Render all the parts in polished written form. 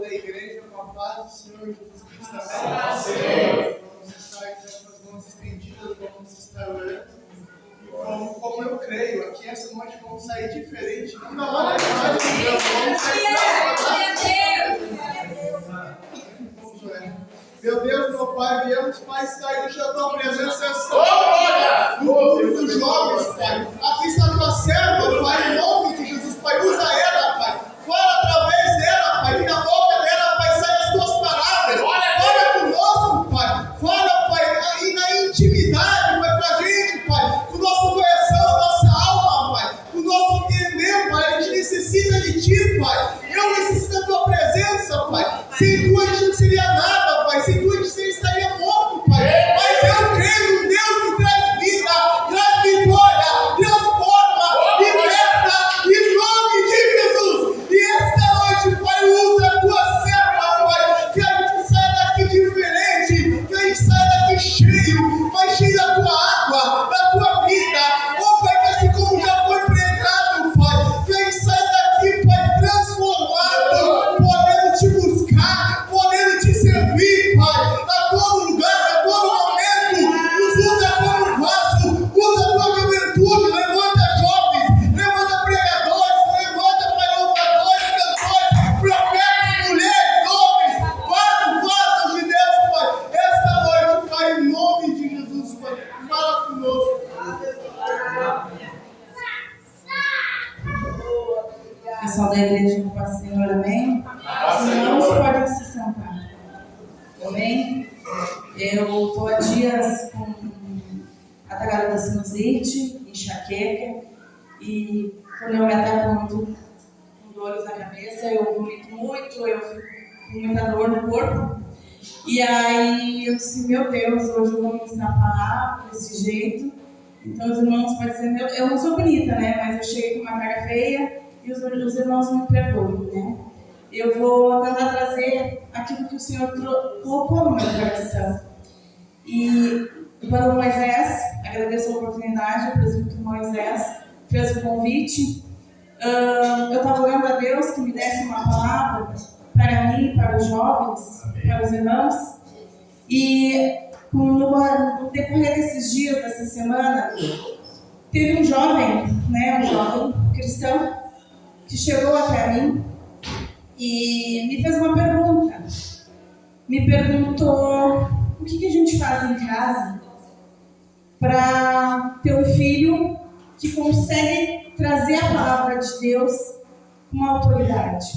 toda a igreja, com a paz do Senhor Jesus Cristo. Amém. Vamos estar aqui com as mãos estendidas, vamos estar orando. E como eu creio, aqui essa noite vamos sair diferente. Não da maneira que nós vamos sair. Meu Deus, meu Pai, viemos, Pai, estar diante da Tua presença no culto dos jovens, Pai. Aqui está a Tua serva, Pai, em nome de Jesus, Pai, usa ela, Pai. Fala através dela, Pai, que da boca dela, Pai, saia as Tuas palavras. Fala conosco, Pai. Fala, Pai, aí na intimidade, Pai, pra gente, Pai. Com o nosso coração, nossa alma, Pai. Com o nosso entendimento, Pai. A gente necessita de Ti, Pai. Eu necessito da Tua presença, Pai. Sem Tu a gente não seria nada, Pai. Sem Tu a gente estaria morto, Pai. Mas eu creio num Deus que traz vida, traz vitória, transforma, liberta, em nome de Jesus. E esta noite, Pai, usa a Tua serva, Pai. Que a gente saia daqui diferente, que a gente saia daqui cheio, mas cheio da Tua água, da Tua vida. Oh, Pai, que assim como já foi pregado, Pai, que a gente saia daqui, Pai, transformado, podendo Te buscar, podendo Te servir, Pai, a todo lugar, a todo momento. Nos usa como vaso, usa a Tua juventude, levanta jovens, levanta pregadores, levanta, Pai, louvadores, cantores, profetas, mulheres, homens, vasos de Deus, Pai. Esta noite, Pai, em nome de Jesus, Pai, fala conosco. Pessoal da igreja, com o Senhor, amém? Os irmãos podem se sentar, amém? Eu estou há dias com ataque da sinusite, enxaqueca, e quando eu me ataco muito com dores na cabeça, eu vomito muito, eu fico com muita dor no corpo. E aí eu disse, meu Deus, hoje eu vou me ensinar a falar desse jeito. Então os irmãos podem dizer, eu não sou bonita, né? Mas eu cheguei com uma cara feia e os irmãos me perdoem, né? Eu vou tentar trazer aquilo que o Senhor colocou no meu coração. E para o Moisés, agradeço a oportunidade, o presbítero Moisés fez o convite. Eu estava orando a Deus que me desse uma palavra para mim, para os jovens, para os irmãos. E no decorrer desses dias, dessa semana, teve um jovem, né, um jovem cristão, que chegou até mim e me fez uma pergunta. Me perguntou o que a gente faz em casa para ter um filho que consegue trazer a palavra de Deus com autoridade.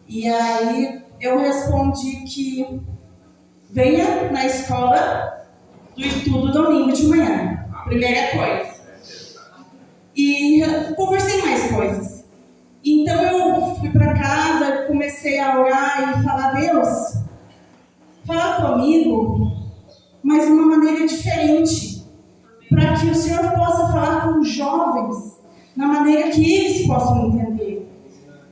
E aí eu respondi que venha na escola do estudo domingo de manhã, primeira coisa. E conversei mais coisas. Então eu fui para casa, comecei a orar e falar, Deus, fala comigo, mas de uma maneira diferente, para que o Senhor possa falar com os jovens, na maneira que eles possam entender.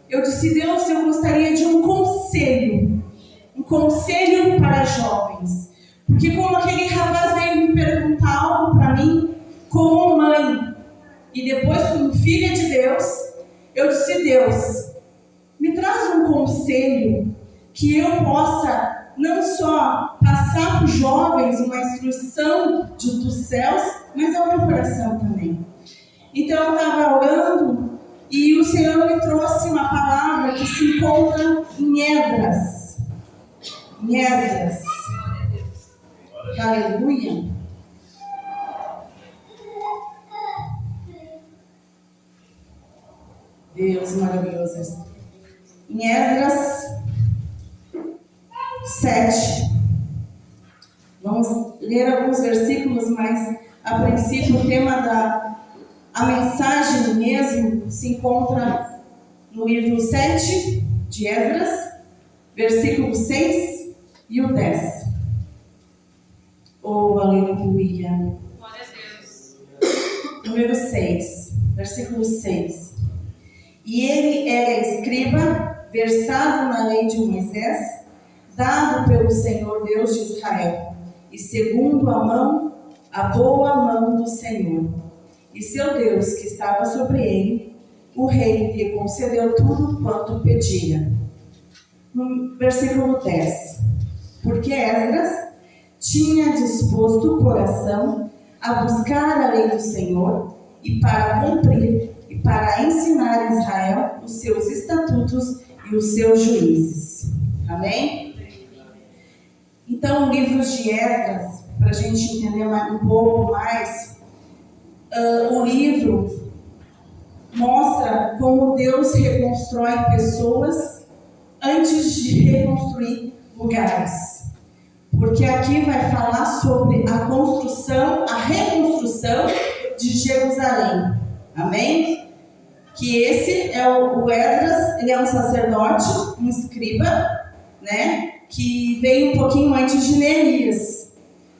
Eu disse, Deus, eu gostaria de um conselho para jovens. Porque como aquele rapaz veio me perguntar algo para mim, como mãe, e depois como filha de Deus, eu disse, Deus, me traz um conselho que eu possa não só passar para os jovens uma instrução dos céus, mas ao meu coração também. Então eu estava orando e o Senhor me trouxe uma palavra que se encontra em Esdras. Em Esdras. Aleluia. Deus maravilhoso. Em Esdras 7. Vamos ler alguns versículos, mas a princípio o tema a mensagem mesmo se encontra no livro 7 de Esdras, versículo 6 e o 10. Oh, aleluia. Glória a Deus. Número 6, versículo 6. E ele era escriba, versado na lei de Moisés, dado pelo Senhor Deus de Israel, e segundo a boa mão do Senhor. E seu Deus, que estava sobre ele, o rei lhe concedeu tudo quanto pedia. no versículo 10. Porque Esdras tinha disposto o coração a buscar a lei do Senhor e para cumprir e para ensinar a Israel os seus estatutos e os seus juízes. Amém? Então, o livro de Esdras, para a gente entender um pouco mais, o livro mostra como Deus reconstrói pessoas antes de reconstruir lugares. Porque aqui vai falar sobre a construção, a reconstrução de Jerusalém. Amém? Que esse é o Esdras, ele é um sacerdote, um escriba, né? Que veio um pouquinho antes de Neemias.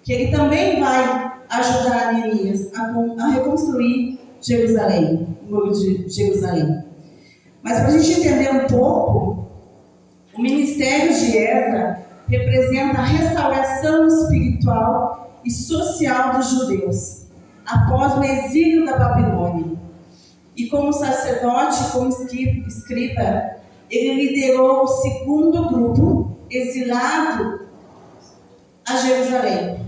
Que ele também vai ajudar Neemias a reconstruir Jerusalém, o muro de Jerusalém. Mas para a gente entender um pouco, o ministério de Esdras representa a restauração espiritual e social dos judeus após o exílio da Babilônia. E como sacerdote, como escriba, ele liderou o segundo grupo exilado a Jerusalém,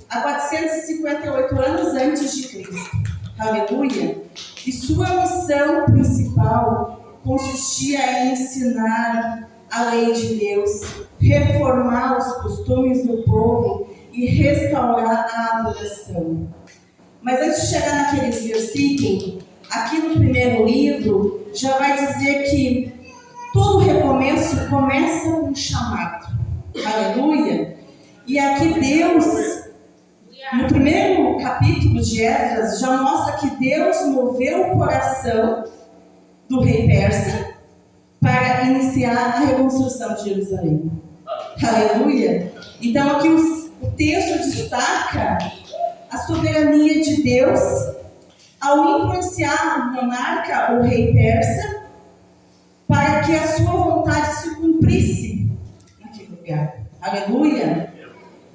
há 458 anos antes de Cristo. Aleluia! E sua missão principal consistia em ensinar a lei de Deus, reformar os costumes do povo e restaurar a adoração. Mas antes de chegar naqueles versículos, aqui no primeiro livro, já vai dizer que todo recomeço começa com um chamado. Aleluia! E aqui Deus, no primeiro capítulo de Esdras, já mostra que Deus moveu o coração do rei persa para iniciar a reconstrução de Jerusalém. Aleluia! Então aqui o texto destaca a soberania de Deus ao influenciar o monarca, o rei persa, para que a sua vontade se cumprisse naquele lugar. Aleluia!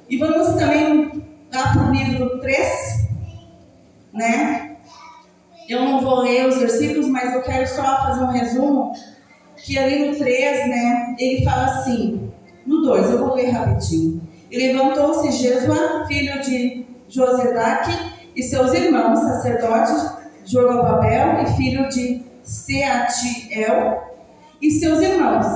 E vamos também lá para o livro 3, né? Eu não vou ler os versículos, mas eu quero só fazer um resumo, que ali no 3, né, ele fala assim, no 2, eu vou ler rapidinho. E levantou-se Jesua, filho de Josedaque, e seus irmãos, sacerdotes, Jorobabel, e filho de Seatiel, e seus irmãos,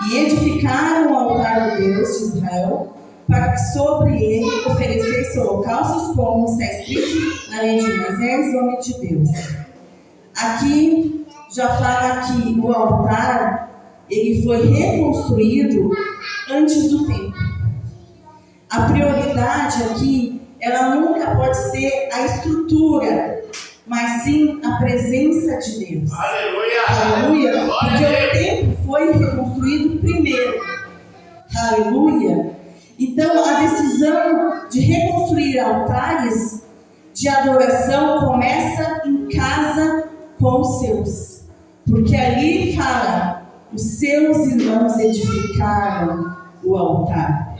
e edificaram o altar do Deus de Israel, para que sobre ele oferecesse holocaustos, como está escrito na lei de Moisés, homem de Deus. Aqui já fala que o altar ele foi reconstruído antes do tempo. A prioridade aqui, ela nunca pode ser a estrutura, mas sim a presença de Deus. Aleluia! Aleluia! Porque o templo foi reconstruído primeiro. Aleluia! Então, a decisão de reconstruir altares de adoração começa em casa com os seus. Porque ali fala, os seus irmãos edificaram o altar.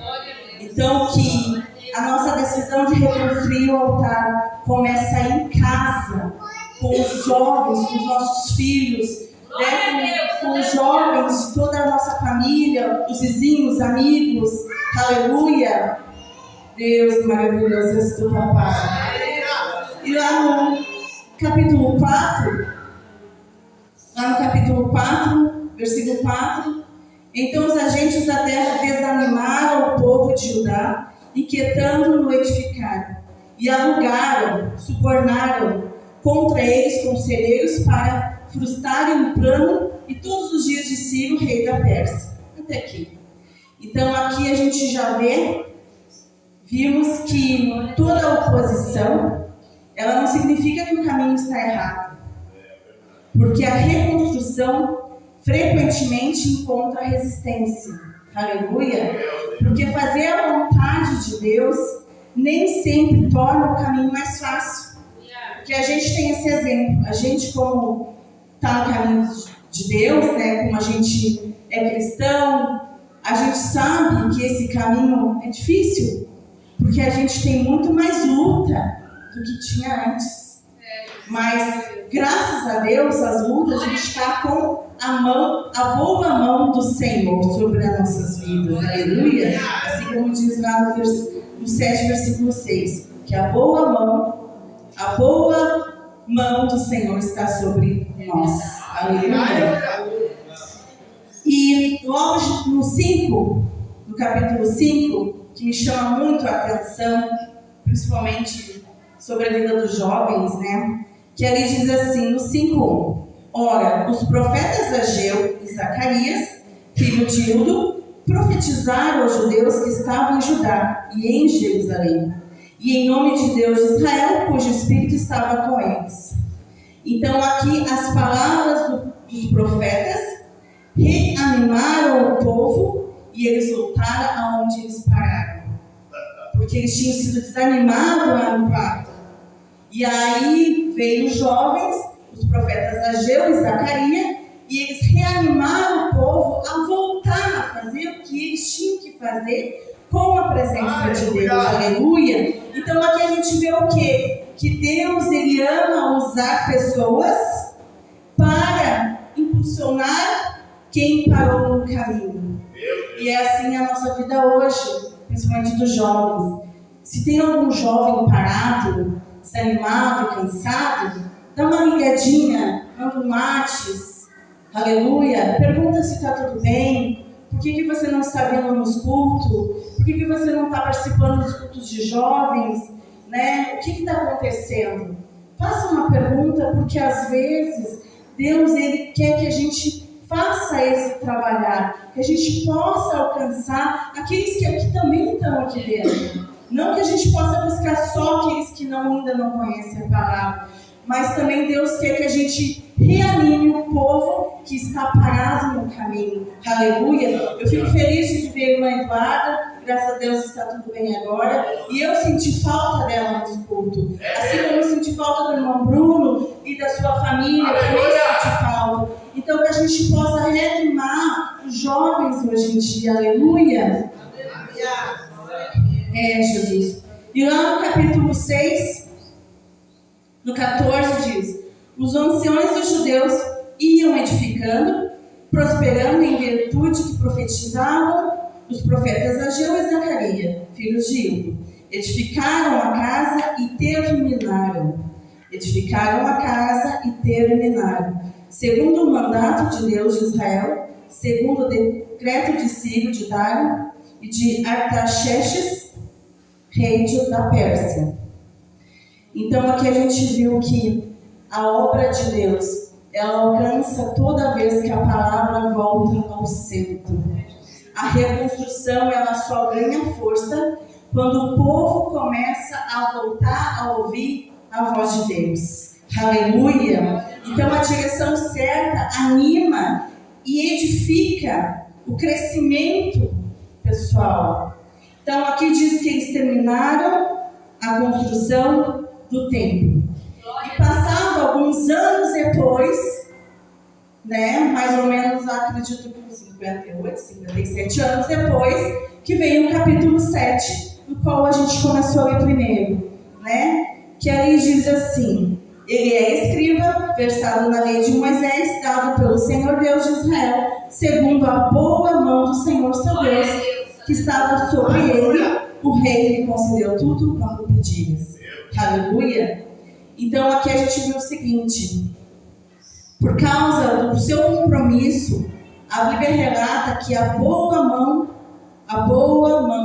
Então, que a nossa decisão de reconstruir o altar começa em casa, com os jovens, com os nossos filhos, né, com os jovens de toda a nossa família, os vizinhos, amigos. Aleluia! Deus maravilhoso, és tu, papai. E lá no capítulo 4, versículo 4, então os agentes da terra desanimaram o povo de Judá, inquietando no edificar, e alugaram, subornaram contra eles conselheiros para frustrarem o plano e todos os dias de Ciro, rei da Pérsia. Até aqui. Então aqui a gente já vimos que toda oposição, ela não significa que o caminho está errado. Porque a reconstrução frequentemente encontra resistência. Aleluia! Porque fazer a vontade de Deus nem sempre torna o caminho mais fácil. Porque a gente tem esse exemplo. A gente, como está no caminho de Deus, né, como a gente é cristão, a gente sabe que esse caminho é difícil. Porque a gente tem muito mais luta do que tinha antes. Mas graças a Deus, as lutas, a gente está com a boa mão do Senhor sobre as nossas vidas. Aleluia. Assim como diz lá no 7, versículo 6, que a boa mão do Senhor está sobre nós. Aleluia. E logo no capítulo 5, que me chama muito a atenção, principalmente sobre a vida dos jovens, né? Que ali diz assim, no 5:1: Ora, os profetas Ageu e Zacarias, filho de Ildo, profetizaram aos judeus que estavam em Judá e em Jerusalém, e em nome de Deus de Israel, cujo Espírito estava com eles. Então aqui as palavras dos profetas reanimaram o povo e eles voltaram aonde eles pararam, porque eles tinham sido desanimados lá no pacto. E aí veio os jovens, os profetas Ageu e Zacarias, e eles reanimaram o povo a voltar a fazer o que eles tinham que fazer com a presença de Deus. Aleluia! Então aqui a gente vê o quê? Que Deus, Ele ama usar pessoas para impulsionar quem parou no caminho. E é assim a nossa vida hoje, principalmente dos jovens. Se tem algum jovem parado, desanimado, cansado, dá uma ligadinha, manda um WhatsApp, aleluia, pergunta se está tudo bem, por que você não está vindo nos cultos, por que você não está participando dos cultos de jovens, né? O que está acontecendo? Faça uma pergunta, porque às vezes Deus, Ele quer que a gente faça esse trabalhar, que a gente possa alcançar aqueles que aqui também estão aqui dentro. Não que a gente possa buscar só aqueles que ainda não conhecem a palavra, mas também Deus quer que a gente reanime o povo que está parado no caminho. Aleluia! Eu fico feliz de ver a irmã Eduarda, graças a Deus está tudo bem agora, e eu senti falta dela no culto. Assim como eu senti falta do irmão Bruno e da sua família, eu também senti falta. Então que a gente possa reanimar os jovens hoje em dia. Aleluia! Jesus. E lá no capítulo 6, no 14 diz: os anciões dos judeus iam edificando, prosperando em virtude que profetizavam os profetas Ageu e Zacarias, filhos de Ildo. Edificaram a casa e terminaram. Segundo o mandato de Deus de Israel, segundo o decreto de Ciro de Dário e de Artaxerxes, rei da Pérsia. Então aqui a gente viu que a obra de Deus, ela alcança toda vez que a palavra volta ao centro. A reconstrução, ela só ganha força quando o povo começa a voltar a ouvir a voz de Deus. Aleluia! Então a direção certa anima e edifica o crescimento pessoal. Então aqui diz que eles terminaram a construção do templo. E passado alguns anos depois, né, mais ou menos, acredito que 58, 57 anos depois, que veio o capítulo 7, no qual a gente começou a ler primeiro, né? Que aí diz assim: ele é escriba, versado na lei de Moisés, dado pelo Senhor Deus de Israel, segundo a boa mão do Senhor seu Deus, que estava sobre ele, o rei lhe concedeu tudo quanto pedias. Aleluia! Então aqui a gente viu o seguinte: por causa do seu compromisso, a Bíblia relata que a boa mão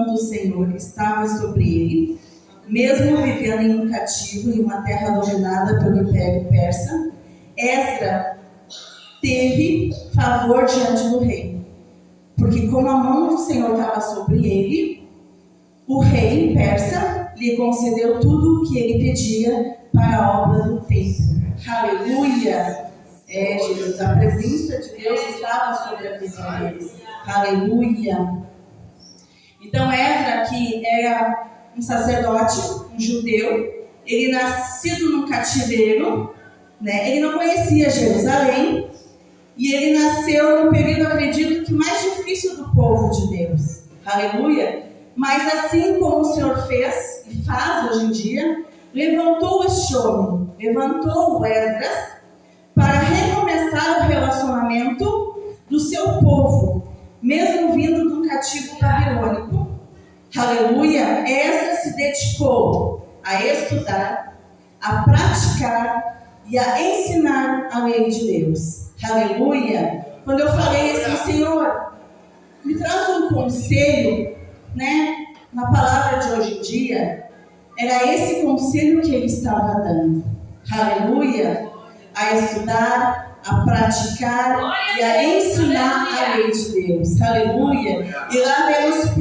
do Senhor estava sobre ele, mesmo vivendo em um cativo em uma terra dominada pelo Império Persa. Esdras teve favor diante do rei, porque como a mão do Senhor estava sobre ele, o rei persa lhe concedeu tudo o que ele pedia para a obra do templo. Aleluia! Jesus, a presença de Deus estava sobre a vida deles. Aleluia! Então Esdras, que era um sacerdote, um judeu, ele nascido num cativeiro, né? Ele não conhecia Jerusalém, e ele nasceu no período, acredito, que mais difícil do povo de Deus. Aleluia! Mas assim como o Senhor fez e faz hoje em dia, levantou este homem, levantou o Esdras, comportamento do seu povo, mesmo vindo de um cativo babilônico. Aleluia! Esdras se dedicou a estudar, a praticar e a ensinar a lei de Deus. Aleluia! Quando eu falei assim, Senhor, me traz um conselho, né? Na palavra de hoje em dia, era esse conselho que ele estava dando. Aleluia! A estudar, a praticar e a ensinar a lei de Deus. Aleluia! E lá vemos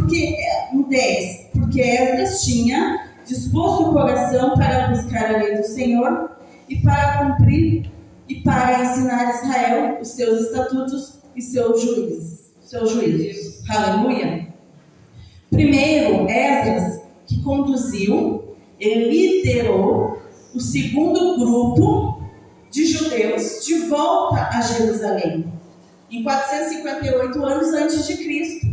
no 10, porque Esdras tinha disposto o coração para buscar a lei do Senhor e para cumprir e para ensinar a Israel os seus estatutos e seus juízos. Aleluia! Primeiro, Esdras, que conduziu, ele liderou o segundo grupo de judeus de volta a Jerusalém, em 458 anos antes de Cristo.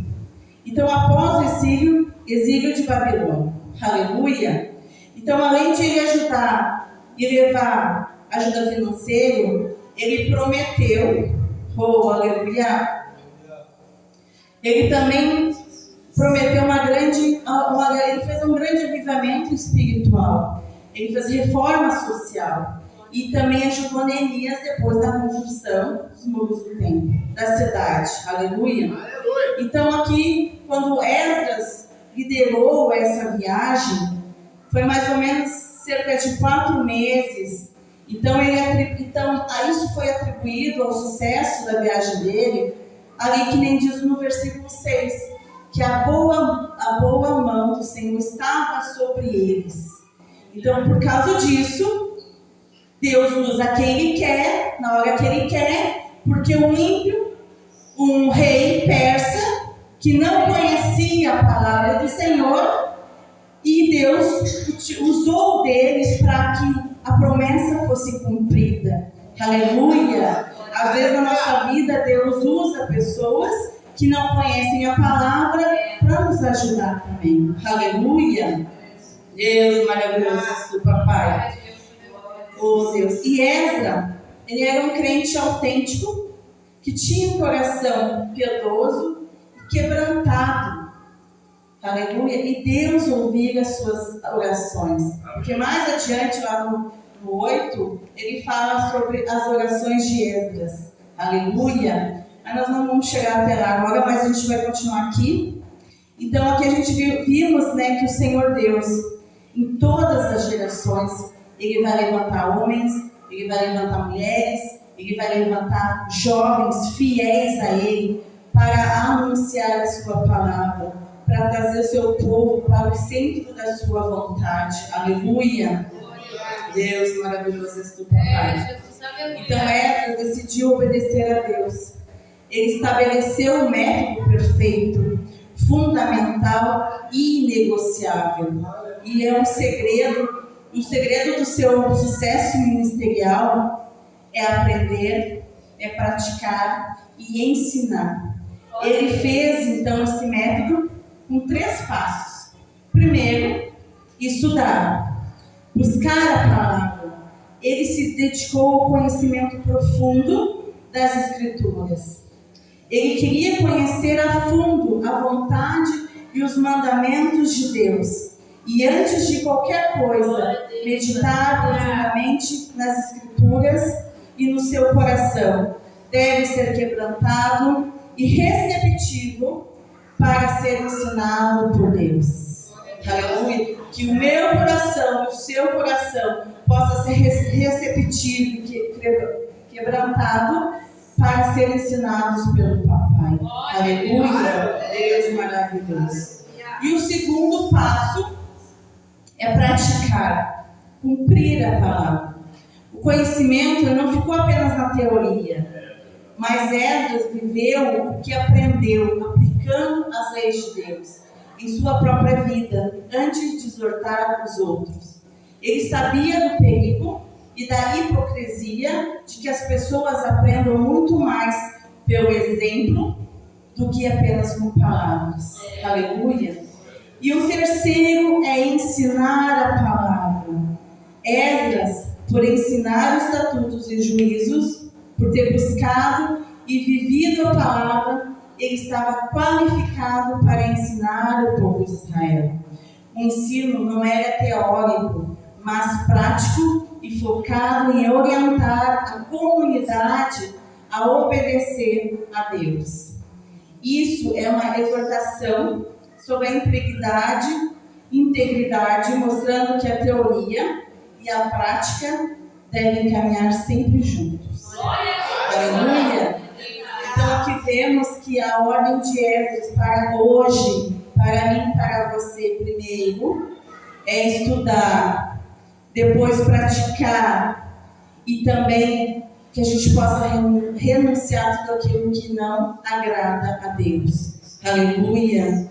Então, após o exílio de Babilônia. Aleluia! Então, além de ele ajudar e levar ajuda financeira, ele prometeu, aleluia, ele também prometeu ele fez um grande avivamento espiritual, ele fez reforma social e também ajudou Neemias depois da construção dos muros do templo, da cidade. Aleluia! Então aqui, quando Esdras liderou essa viagem, foi mais ou menos cerca de 4 meses. Então isso foi atribuído ao sucesso da viagem dele, ali que nem diz no versículo 6, que a boa mão do Senhor estava sobre eles. Então, por causa disso, Deus usa quem Ele quer, na hora que Ele quer, porque um ímpio, um rei persa, que não conhecia a palavra do Senhor, e Deus usou dele para que a promessa fosse cumprida. Aleluia! Às vezes na nossa vida, Deus usa pessoas que não conhecem a palavra para nos ajudar também. Aleluia! Deus maravilhoso do papai. Oh Deus. E Esdras, ele era um crente autêntico, que tinha um coração piedoso e quebrantado. Aleluia. E Deus ouvia as suas orações. Porque mais adiante, lá no 8, ele fala sobre as orações de Esdras. Aleluia. Mas nós não vamos chegar até lá agora, mas a gente vai continuar aqui. Então aqui a gente vimos, né, que o Senhor Deus, em todas as gerações, Ele vai levantar homens, Ele vai levantar mulheres, Ele vai levantar jovens fiéis a Ele para anunciar a sua palavra, para trazer o seu povo para o centro da sua vontade. Aleluia! Deus maravilhoso és tu, papai. Então Esdras decidiu obedecer a Deus. Ele estabeleceu um método perfeito, fundamental e inegociável. E é um segredo do seu sucesso ministerial é aprender, é praticar e ensinar. Ele fez então esse método com 3 passos. Primeiro, estudar, buscar a palavra. Ele se dedicou ao conhecimento profundo das Escrituras. Ele queria conhecer a fundo a vontade e os mandamentos de Deus. E antes de qualquer coisa, meditar profundamente nas Escrituras e no seu coração. Deve ser quebrantado e receptivo para ser ensinado por Deus. Aleluia. Que o meu coração e o seu coração possa ser receptivo e quebrantado para ser ensinados pelo papai. Aleluia. Deus maravilhoso. E o segundo passo é praticar, cumprir a palavra. O conhecimento não ficou apenas na teoria, mas Esdras viveu o que aprendeu, aplicando as leis de Deus em sua própria vida, antes de exortar os outros. Ele sabia do perigo e da hipocrisia de que as pessoas aprendam muito mais pelo exemplo do que apenas com palavras. Aleluia. E o terceiro é ensinar a palavra. Esdras, por ensinar os estatutos e juízos, por ter buscado e vivido a palavra, ele estava qualificado para ensinar o povo de Israel. O ensino não era teórico, mas prático e focado em orientar a comunidade a obedecer a Deus. Isso é uma exortação sobre a integridade, mostrando que a teoria e a prática devem caminhar sempre juntos. Aleluia! Então aqui vemos que a ordem de Éfeso para hoje, para mim e para você primeiro, é estudar, depois praticar e também que a gente possa renunciar tudo aquilo que não agrada a Deus. Aleluia!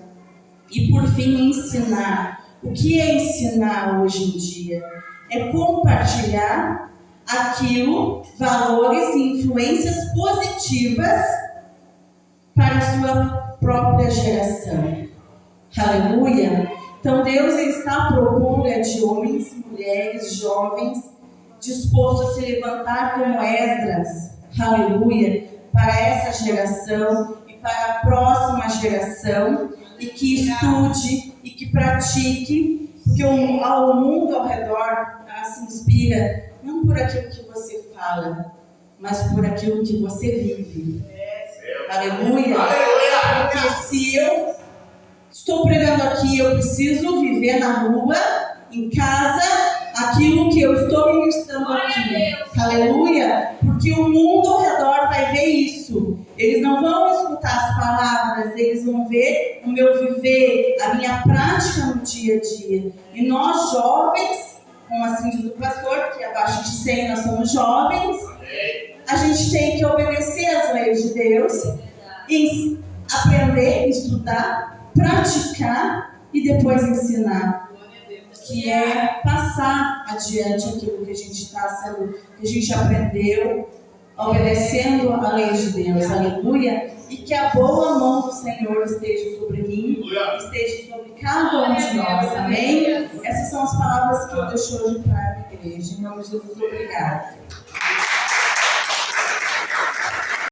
E por fim ensinar. O que é ensinar hoje em dia? É compartilhar aquilo, valores e influências positivas para a sua própria geração. Aleluia! Então Deus está à procura de homens, mulheres, jovens, dispostos a se levantar como Esdras, aleluia, para essa geração e para a próxima geração, e que estude e que pratique, porque o mundo ao redor se inspira não por aquilo que você fala, mas por aquilo que você vive. Aleluia! Porque se eu estou pregando aqui, eu preciso viver na rua, em casa, aquilo que eu estou ministrando aqui. Aleluia! Porque o mundo ao redor vai ver isso. Eles não vão escutar as palavras, eles vão ver o meu viver, a minha prática no dia a dia. E nós jovens, como assim diz o pastor, que abaixo de 100 nós somos jovens, a gente tem que obedecer às leis de Deus, e aprender, estudar, praticar e depois ensinar, que é passar adiante aquilo que a gente que a gente aprendeu, obedecendo a lei de Deus, aleluia, e que a boa mão do Senhor esteja sobre mim, esteja sobre cada um de nós, amém? Essas são as palavras que eu deixo hoje para a igreja, em nome de Jesus, obrigado.